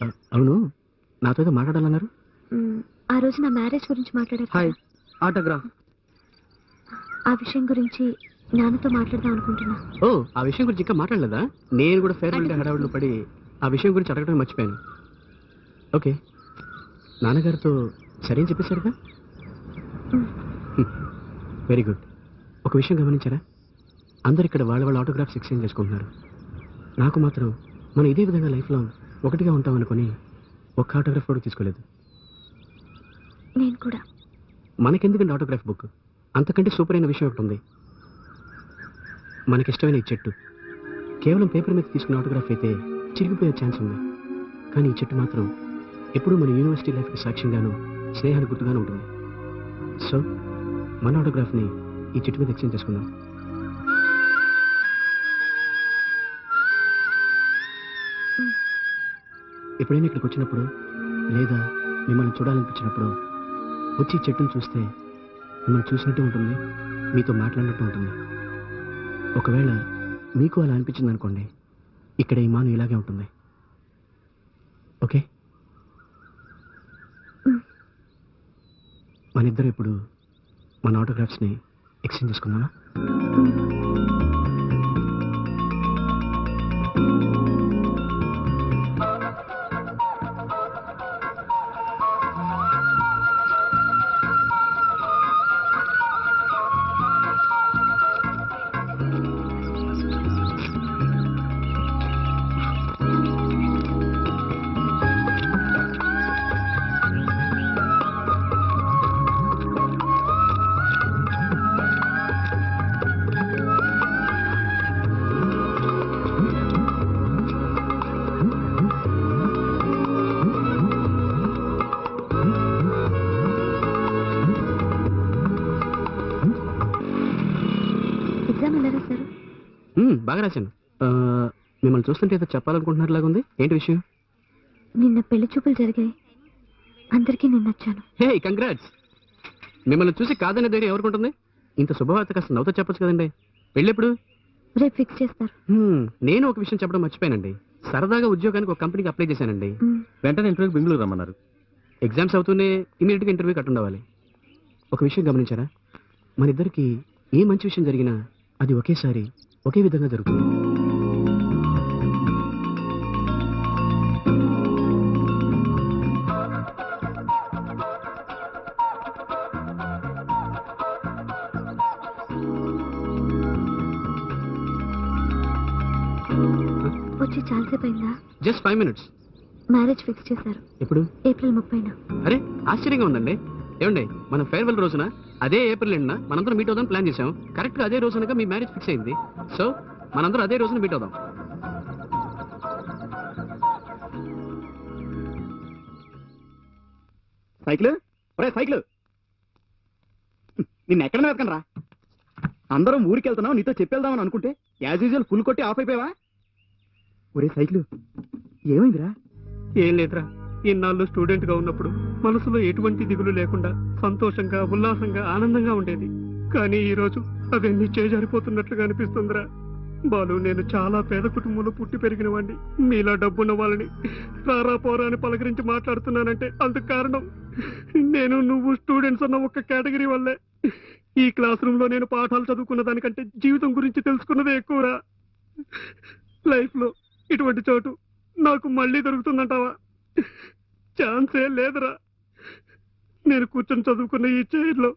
అవును, నాతో ఏదో మాట్లాడాలన్నారు. ఆ రోజు నా మ్యారేజ్ గురించి మాట్లాడారు. Hi, autograph. ఆ విషయం గురించి నాన్నతో మాట్లాడదాం అనుకుంటున్నా. ఓ, ఆ విషయం గురించి ఇంకా మాట్లాడలేదా? నేను కూడా ఫేర్వెల్ డే హడావుడిలో పడి ఆ విషయం గురించి అడగడం మర్చిపోయాను. ఓకే, నాన్నగారితో సరే అని చెప్పేశారుగా. Very good. ఒక విషయం గమనించారా? అందరు ఇక్కడ వాళ్ళ వాళ్ళ ఆటోగ్రాఫ్స్ ఎక్స్చేంజ్ చేసుకుంటున్నారు. నాకు మాత్రం మనం ఇదే విధంగా లైఫ్లో ఒకటిగా ఉంటామనుకొని ఒక్క ఆటోగ్రాఫ్ కూడా తీసుకోలేదు. నేను కూడా. మనకెందుకంటే ఆటోగ్రాఫ్ బుక్, అంతకంటే సూపర్ అయిన విషయం ఒకటి ఉంది. మనకిష్టమైన ఈ చెట్టు కేవలం పేపర్ మీద తీసుకున్న ఆటోగ్రాఫ్ అయితే చిరిగిపోయే ఛాన్స్ ఉంది. కానీ ఈ చెట్టు మాత్రం ఎప్పుడూ మన యూనివర్సిటీ లైఫ్కి సాక్ష్యంగాను స్నేహానికి గుర్తుగాను ఉంటుంది. సో మన ఆటోగ్రాఫ్ని ఈ చెట్టు మీద ఎక్స్చేంజ్ చేసుకుందాం. ఎప్పుడైనా ఇక్కడికి వచ్చినప్పుడు లేదా మిమ్మల్ని చూడాలనిపించినప్పుడు వచ్చి ఈ చెట్టును చూస్తే మిమ్మల్ని చూసినట్టు ఉంటుంది, మీతో మాట్లాడినట్టు ఉంటుంది. ఒకవేళ మీకు అలా అనిపించింది అనుకోండి, ఇక్కడ ఈ మాను ఇలాగే ఉంటుంది. ఓకే, మన ఇద్దరు ఇప్పుడు మన ఆటోగ్రాఫ్స్ని ఎక్స్చేంజ్ చేసుకుందామా? బాగా రాశాను. మిమ్మల్ని చూస్తుంటే ఏదో చెప్పాలనుకుంటున్నారు లాగుంది. ఏంటి విషయం? నిన్న పెళ్లి చూపులు జరిగాయి, అందరికీ నేను నచ్చాను. హే, కంగ్రాట్స్. మిమ్మల్ని చూసి కాదనే ధైర్యం ఎవరుకుంటుంది? ఇంత శుభవార్త కాస్త నవ్వుతో చెప్పొచ్చు కదండి. పెళ్ళెప్పుడు? రేపు ఫిక్స్ చేస్తారు. నేను ఒక విషయం చెప్పడం మర్చిపోయానండి. సరదాగా ఉద్యోగానికి ఒక కంపెనీకి అప్లై చేశానండి. వెంటనే ఇంటర్వ్యూకి బెంగళూరు రమ్మన్నారు. ఎగ్జామ్స్ అవుతూనే ఇమీడియట్గా ఇంటర్వ్యూ కట్టుండవాలి. ఒక విషయం గమనించారా? మన ఇద్దరికి ఏ మంచి విషయం జరిగినా అది ఒకేసారి ఒకే విధంగా జరుగుతుంది. వచ్చి చాలాసేపు అయిందా? Just 5 minutes. మ్యారేజ్ ఫిక్స్ చేశారు. ఎప్పుడు? ఏప్రిల్ 30న. అరే, ఆశ్చర్యంగా ఉందండి. ఏమండి, మన ఫేర్వెల్ రోజున అదే ఏప్రిల్ ఎండ్న మనందరం మీట్ అవుదాం ప్లాన్ చేసాం. కరెక్ట్గా అదే రోజునగా మీ మ్యారేజ్ ఫిక్స్ అయింది. సో మనందరం అదే రోజున మీట్ అవుదాం. సైకిల్ సైకిల్ నిన్న ఎక్కడ వెతకను రా. అందరం ఊరికి వెళ్తున్నావు, నీతో చెప్పేద్దామని అనుకుంటే యాజ్ యూజువల్ ఫుల్ కొట్టి ఆఫ్ అయిపోయావా? ఒరే సైకిల్, ఏమైందిరా? ఏం లేదురా, ఇన్నాళ్ళు స్టూడెంట్ గా ఉన్నప్పుడు మనసులో ఎటువంటి దిగులు లేకుండా సంతోషంగా ఉల్లాసంగా ఆనందంగా ఉండేది. కానీ ఈ రోజు అవన్నీ చేజారిపోతున్నట్లుగా అనిపిస్తుందిరా. బాలు, నేను చాలా పేద కుటుంబంలో పుట్టి పెరిగిన వాడిని. మీలా డబ్బున్న వాళ్ళని రారా పోరా అని పలకరించి మాట్లాడుతున్నానంటే అందుకు కారణం నువ్వు స్టూడెంట్స్ అన్న ఒక్క కేటగిరీ వల్లే. ఈ క్లాస్ రూమ్ లో నేను పాఠాలు చదువుకున్న దానికంటే జీవితం గురించి తెలుసుకున్నదే ఎక్కువరా. లైఫ్ లో ఇటువంటి చోటు నాకు మళ్ళీ దొరుకుతుందంటావా? ఛాన్సే లేదురా. నేను కూర్చొని చదువుకున్న ఈ చైర్లో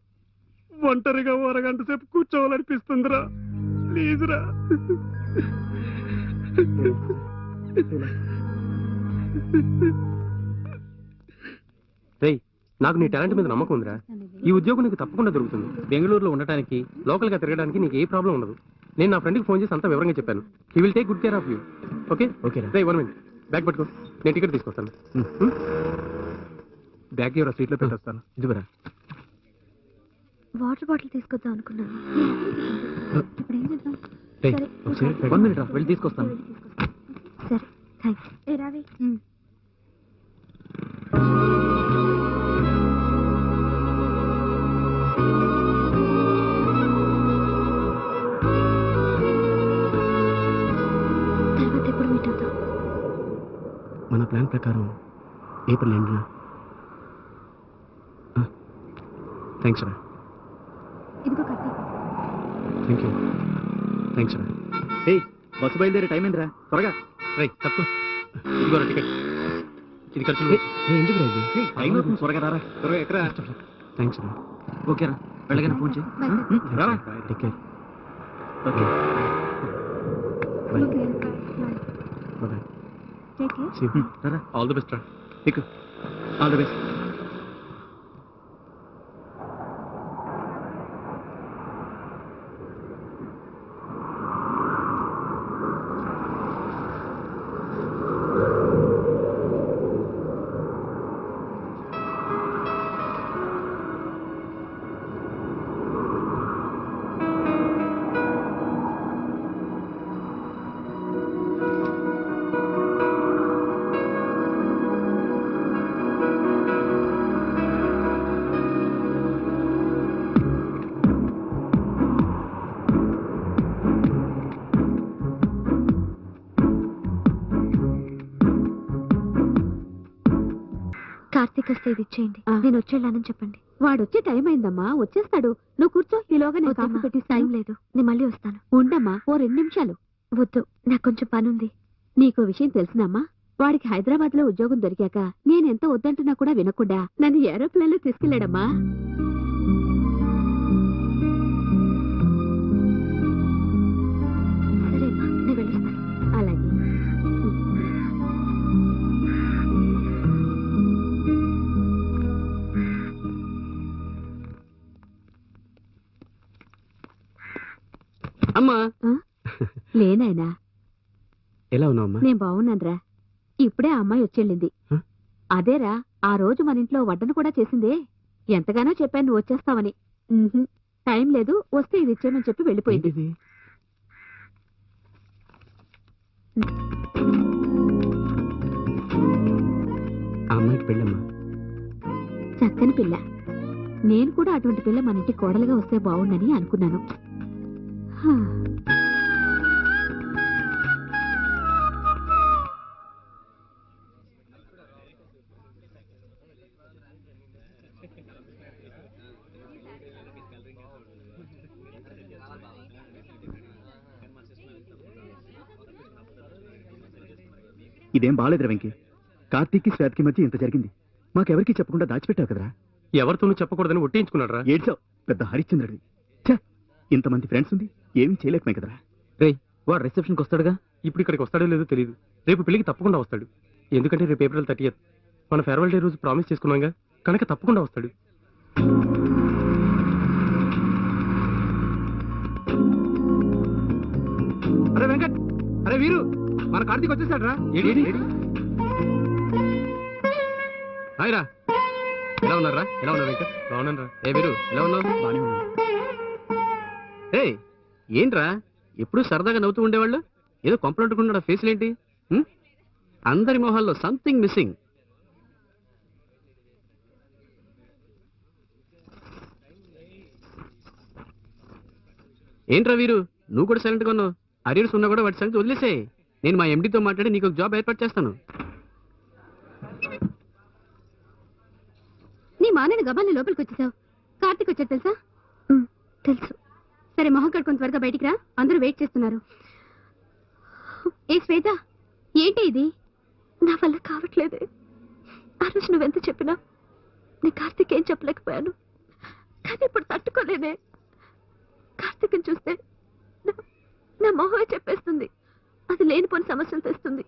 ఒంటరిగా అరగంట సేపు కూర్చోవాలనిపిస్తుందిరా. ప్లీజ్ రా. రేయ్, నాకు నీ టాలెంట్ మీద నమ్మకం ఉందిరా. ఈ ఉద్యోగం నీకు తప్పకుండా దొరుకుతుంది. బెంగళూరులో ఉండటానికి, లోకల్ గా తిరగడానికి నీకు ఏ ప్రాబ్లం ఉండదు. నేను నా ఫ్రెండ్కి ఫోన్ చేసి అంతా వివరంగా చెప్పాను. He will take good care of you. Okay okay ray, 1 minute. Bag పట్టుకో, నేను టికెట్ తీసుకొస్తాను. బ్యాగ్ ఎవరో సీట్లో పెట్టేస్తాను. ఇదివరా. వాటర్ బాటిల్ తీసుకొద్దాం అనుకున్నాను. ఇప్పుడు ఏం చేద్దాం? 1 minute రా, వెళ్ళి తీసుకొస్తాను. సరే, థ్యాంక్స్. ఏ రావి. ప్లాన్ ప్రకారం ఏప్రిల్ ఎండ్న. థ్యాంక్స్ రా. ఇదిగో కత్తి. Thank you. థ్యాంక్స్ రా. బస్సు బయలుదేరే టైం ఏందిరా, త్వరగా. రై తప్పు. ఇదిగో టికెట్. ఇది ఖర్చు. ఎందుకు రా ఇది? టైం అవుతుంది, త్వరగా రారా. త్వరగా ఎక్కరా. థ్యాంక్స్ రా. ఓకేరా, వెళ్ళగానే ఫోన్ చేయి. రారా. Take care. Okay. Bye. Okay, bye. Bye. Take care. See you. రారా. ఆల్ ది బెస్ట్ రా. ఎక్కు. All the best. కార్తీక్ వస్తే ఇది ఇచ్చేయండి. నేను వచ్చేళ్ళానని చెప్పండి. వాడు వచ్చే టైం అయిందమ్మా, వచ్చేస్తాడు. నువ్వు కూర్చో, ఈలోగా నేను కాఫీ వద్దమ్మా, పెట్టిస్తాను. టైం లేదు. నేను మళ్ళీ వస్తాను. ఉండమ్మా, ఓ 2 నిమిషాలు. వద్దు, నాకు కొంచెం పని ఉంది. నీకో విషయం తెలుసునమ్మా, వాడికి హైదరాబాద్ లో ఉద్యోగం దొరికాక నేనెంత వద్దంటున్నా కూడా వినకుండా నన్ను ఏరోప్లేన్ లో తీసుకెళ్లాడమ్మా. సరేమ్మా, నేను వెళ్ళొస్తాను. అలాగే. అమ్మా, లేనాయనా, ఎలా ఉన్నావు అమ్మా? నేను బాగున్నానురా. ఇప్పుడే ఆ అమ్మాయి వచ్చేళ్ళింది. హ? అదేరా, ఆ రోజు మన ఇంట్లో వడ్డన కూడా చేసిందే. ఎంతగానో చెప్పాను నువ్వు వచ్చేస్తావని. ఉహుం, టైం లేదు, వస్తే ఇది ఇచ్చేయమని చెప్పి వెళ్ళిపోయింది. ఏంటిది? ఆ అమ్మాయికి పెళ్ళమ్మా. చక్కని పిల్ల. నేను కూడా అటువంటి పిల్ల మన ఇంటి కోడలుగా వస్తే బాగుండని అనుకున్నాను. హా. ఇదేం బాగాలేదురా వెంకీ. కార్తీక్కి శ్వేతకి మధ్య ఇంత జరిగింది, మాకెవరికి చెప్పకుండా దాచిపెట్టావు కదరా. ఎవరితోనూ చెప్పకూడదని ఒట్టించుకున్నాడు రా. ఏడ్చావు, పెద్ద హరిశ్చంద్రుడి. ఛ, ఇంతమంది ఫ్రెండ్స్ ఉంది, ఏమీ చేయలేకమే కదరా. రేయ్, వాడు రిసెప్షన్కి వస్తాడుగా. ఇప్పుడు ఇక్కడికి వస్తాడో లేదో తెలియదు. రేపు పెళ్లికి తప్పకుండా వస్తాడు. ఎందుకంటే రేపు ఏప్రిల్ 30th మన ఫేర్వెల్ డే రోజు ప్రామిస్ చేసుకున్నాగా, కనుక తప్పకుండా వస్తాడు. అరే వెంకట్, అరే వీరు, మన కార్తీక్ వచ్చేసాడు రా. హాయ్ రా. ఎలా ఉన్నారా? ఎలా ఉన్నావు వెంకట్? బాగున్నాను రా. ఏ వీరు, ఎలా ఉన్నావు? బానే ఉన్నాను. ఏయ్, ఏంట్రా ఎప్పుడు సరదాగా నవ్వుతూ ఉండేవాళ్ళు, ఏదో కొంపలంటుకున్నాడు. ఫేస్లు ఏంటి? అందరి మొహాల్లో సంథింగ్ మిస్సింగ్. ఏంట్రా వీరు, నువ్వు కూడా సైలెంట్ గా ఉన్నావు. అరియర్స్ ఉన్నా కూడా వాటి సంగతి వదిలేసే. నేను మా ఎండితో మాట్లాడి నీకు ఒక జాబ్ ఏర్పాటు చేస్తాను. నీ మానని గబాన్ని లోపలికి వచ్చేసావు. కార్తీక్ వచ్చాడు తెలుసా? తెలుసు. సరే, మొహం కడుకొని త్వరగా బయటికి రా, అందరూ వెయిట్ చేస్తున్నారు. ఏ శ్వేత, ఏంటి ఇది? నా వల్ల కావట్లేదే. ఆ రోజు నువ్వెంత చెప్పినా నేను కార్తీక్ ఏం చెప్పలేకపోయాను. కానీ ఇప్పుడు తట్టుకోలేదే. కార్తీక్ని చూస్తే నా మొహమే చెప్పేస్తుంది. అది లేనిపోని సమస్యలు తెస్తుంది.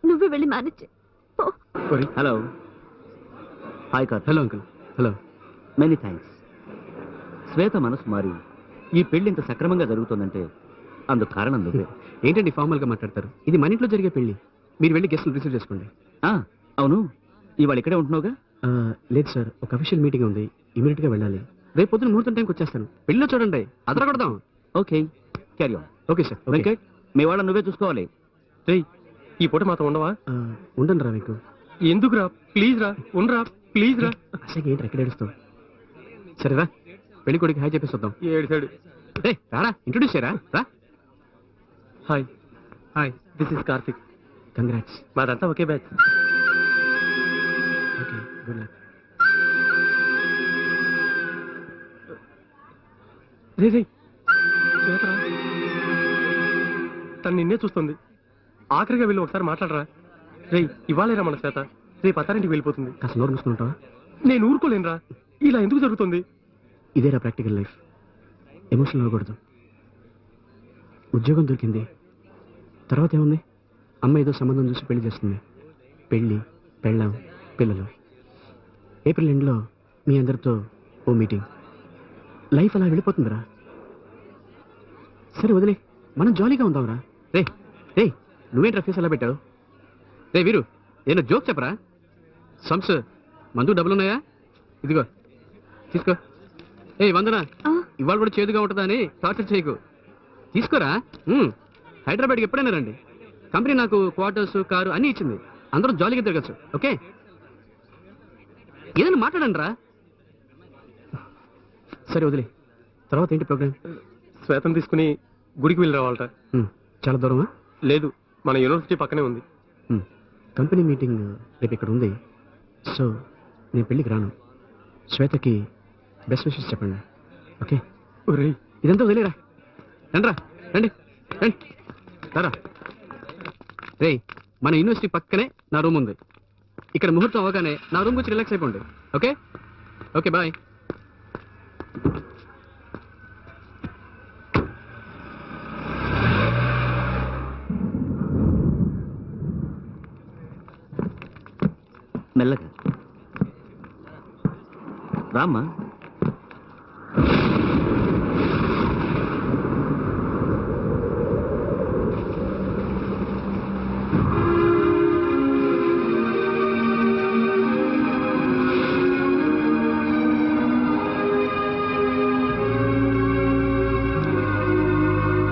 నువ్వే వెళ్ళి మేనేజ్ చేయి. పో. Hello. Hi Karthik. Hello uncle. Hello. Many thanks. Shweta మనసు మారి ఈ పెళ్లి ఇంత సక్రమంగా జరుగుతుందంటే అందుకు కారణం నువ్వే. ఏంటండి ఫార్మల్ గా మాట్లాడతారు? ఇది మన ఇంట్లో జరిగే పెళ్లి. మీరు వెళ్ళి గెస్టులు రిసీవ్ చేసుకోండి. అవును, ఇవాళ ఇక్కడే ఉంటున్నావుగా? లేదు సార్, ఒక అఫీషియల్ మీటింగ్ ఉంది, ఇమీడియట్ గా వెళ్ళాలి. రేపు పొద్దున ముహూర్తం టైంకి వచ్చేస్తాను. పెళ్లిలో చూడండి, అదరగొడదాం. Okay, carry on. Okay sir. Venkat, మీ వాళ్ళ నువ్వే చూసుకోవాలి. రేయ్, ఈ పూట మాతో ఉండవా? ఉండండి రా మీకు. ఎందుకురా? ప్లీజ్ రా, ఉండరా ప్లీజ్ రా. అసలు ఏంటి ఎక్కడ ఏడుస్తావు? సరేరా, పెళ్లి కొడుకు హాయ్ చెప్పేసి వద్దాం. ఏడిసాడు. రారా, ఇంట్రొడ్యూస్ చేయరా. రా. Hi. Hi, this is Karthik. Congrats. మాదంతా ఒకే బ్యాచ్. Okay, good luck. రే శ్వేతరా, తను నిన్నే చూస్తుంది. ఆఖరిగా వెళ్ళి ఒకసారి మాట్లాడరా. రే ఇవాళేరా మన శ్వేత రేపు అత్తారింటికి వెళ్ళిపోతుంది. కాస్త నోరు మూసుకుంటావా? నేను ఊరుకోలేనురా. ఇలా ఎందుకు జరుగుతుంది? ఇదేరా ప్రాక్టికల్ లైఫ్. ఎమోషనల్ అవ్వకూడదు. ఉద్యోగం దొరికింది, తర్వాత ఏముంది? అమ్మ ఏదో సంబంధం చూసి పెళ్లి చేస్తుంది. పెళ్ళి, పెళ్ళాం, పిల్లలు. ఏప్రిల్ ఎండ్లో మీ అందరితో ఓ మీటింగ్. లైఫ్ అలా వెళ్ళిపోతుందిరా. సరే వదిలే, మనం జాలీగా ఉందాంరా. రే రే నువ్వేంట్రా ఫేస్ అలా పెట్టావు? రే వీరు, ఏదో జోక్ చెప్పరా? సంస్ మందు డబ్బులున్నాయా? ఇదిగో తీసుకో. వందన, ఇవాళ కూడా చేదుగా ఉంటుందా అని టార్చర్ చేయకు. తీసుకోరా. హైదరాబాద్కి ఎప్పుడైనా రండి. కంపెనీ నాకు క్వార్టర్స్, కారు అన్నీ ఇచ్చింది. అందరూ జాలీగా తిరగచ్చు. ఓకే, ఏదైనా మాట్లాడండి రా. సరే వదిలే, తర్వాత ఏంటి ప్రోగ్రామ్? శ్వేతం తీసుకుని గుడికి వెళ్ళి రావాలట. చాలా దూరమా? లేదు, మన యూనివర్సిటీ పక్కనే ఉంది. కంపెనీ మీటింగ్ రేపు ఇక్కడ ఉంది. సో నేను పెళ్ళికి రాను. శ్వేతకి బెస్ట్ విషెస్ చెప్పండి. ఓకే? ఒరేయ్, ఇదంతా వదిలేరా. రండి రండి రండి రారా. రే, మన యూనివర్సిటీ పక్కనే నా రూమ్ ఉంది. ఇక్కడ ముహూర్తం అవగానే నా రూమ్ వచ్చి రిలాక్స్ అయిపోండి. Okay okay, bye. మెల్లగా రామ్మా.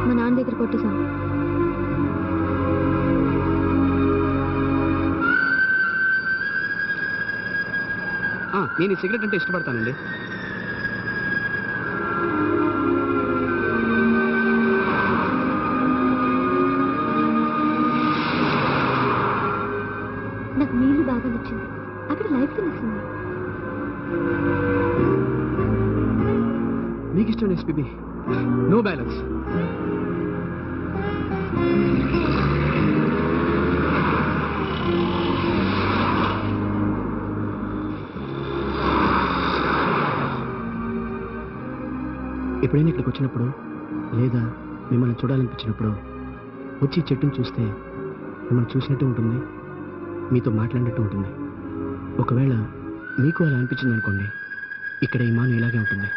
మా నాన్న దగ్గర కొట్టేశాం. నేను ఈ సిగరెట్ అంటే ఇష్టపడతానండి. నాకు నీళ్లు బాగా నచ్చింది. అక్కడ లైఫ్ తెలుస్తుంది. మీకు ఇష్టం ఎస్పీబీ. No balance. ఎప్పుడైనా ఇక్కడికి వచ్చినప్పుడు లేదా మిమ్మల్ని చూడాలనిపించినప్పుడు వచ్చి చెట్టును చూస్తే మిమ్మల్ని చూసినట్టు ఉంటుంది, మీతో మాట్లాడినట్టు ఉంటుంది. ఒకవేళ మీకు అలా అనిపించింది అనుకోండి, ఇక్కడ ఈ మాను ఇలాగే ఉంటుంది.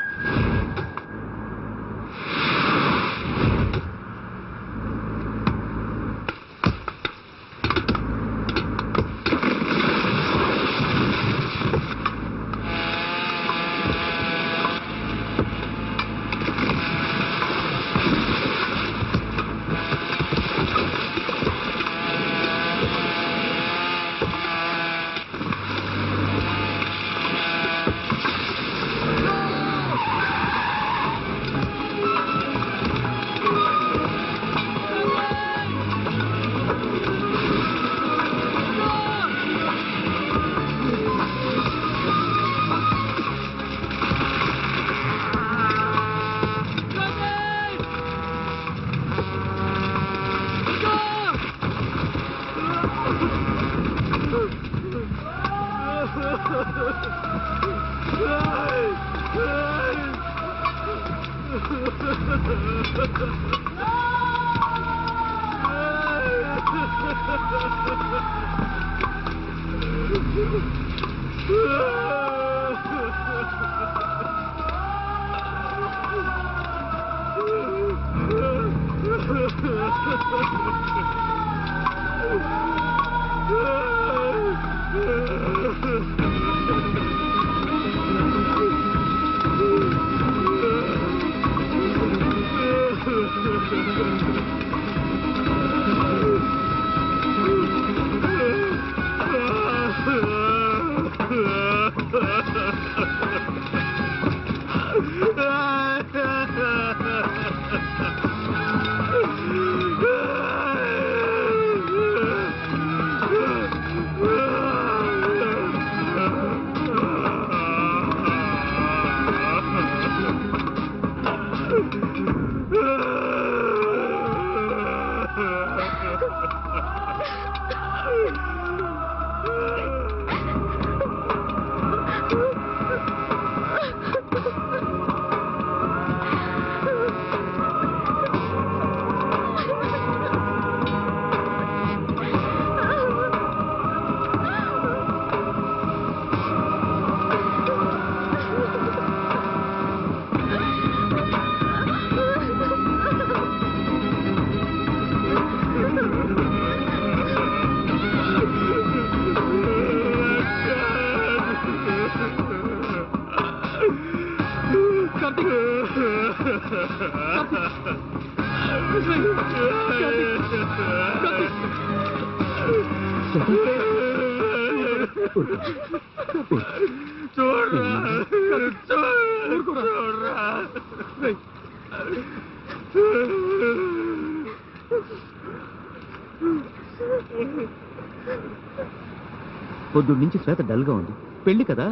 పొద్దున్నుంచి శ్వేత డల్గా ఉంది. పెళ్లి కదా,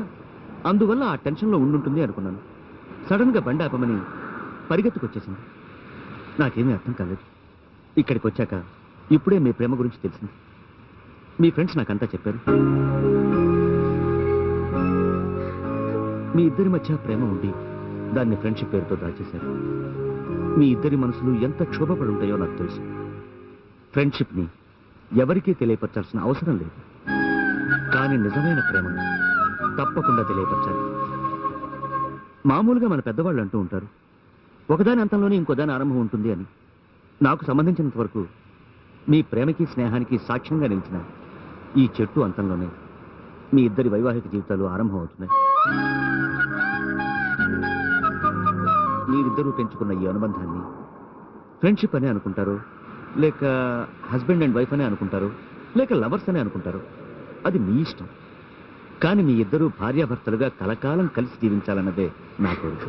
అందువల్ల ఆ టెన్షన్లో ఉండుంటుంది అనుకున్నాను. సడన్గా బండి ఆపమని పరిగెత్తుకొచ్చేసింది. నాకేమీ అర్థం కాలేదు. ఇక్కడికి వచ్చాక ఇప్పుడే మీ ప్రేమ గురించి తెలిసింది. మీ ఫ్రెండ్స్ నాకంతా చెప్పారు. మీ ఇద్దరి మధ్య ప్రేమ ఉండి దాన్ని ఫ్రెండ్షిప్ పేరుతో దాచేశారు. మీ ఇద్దరి మనసులు ఎంత క్షోభపడి ఉంటాయో నాకు తెలుసు. ఫ్రెండ్షిప్ని ఎవరికీ తెలియపరచాల్సిన అవసరం లేదు. కానీ నిజమైన ప్రేమను తప్పకుండా తెలియపరచాలి. మామూలుగా మన పెద్దవాళ్ళు అంటూ ఉంటారు, ఒకదాని అంతంలోనే ఇంకోదాని ఆరంభం ఉంటుంది అని. నాకు సంబంధించినంత వరకు మీ ప్రేమకి స్నేహానికి సాక్ష్యంగా నిలిచిన ఈ చెట్టు అంతంలోనే మీ ఇద్దరి వైవాహిక జీవితాలు ఆరంభం అవుతున్నాయి. మీరిద్దరూ పెంచుకున్న ఈ అనుబంధాన్ని ఫ్రెండ్షిప్ అనే అనుకుంటారు, లేక హస్బెండ్ అండ్ వైఫ్ అనే అనుకుంటారు, లేక లవర్స్ అనే అనుకుంటారు. అది మీ ఇష్టం. కానీ మీ ఇద్దరూ భార్యాభర్తలుగా కలకాలం కలిసి జీవించాలన్నదే నా కోరిక.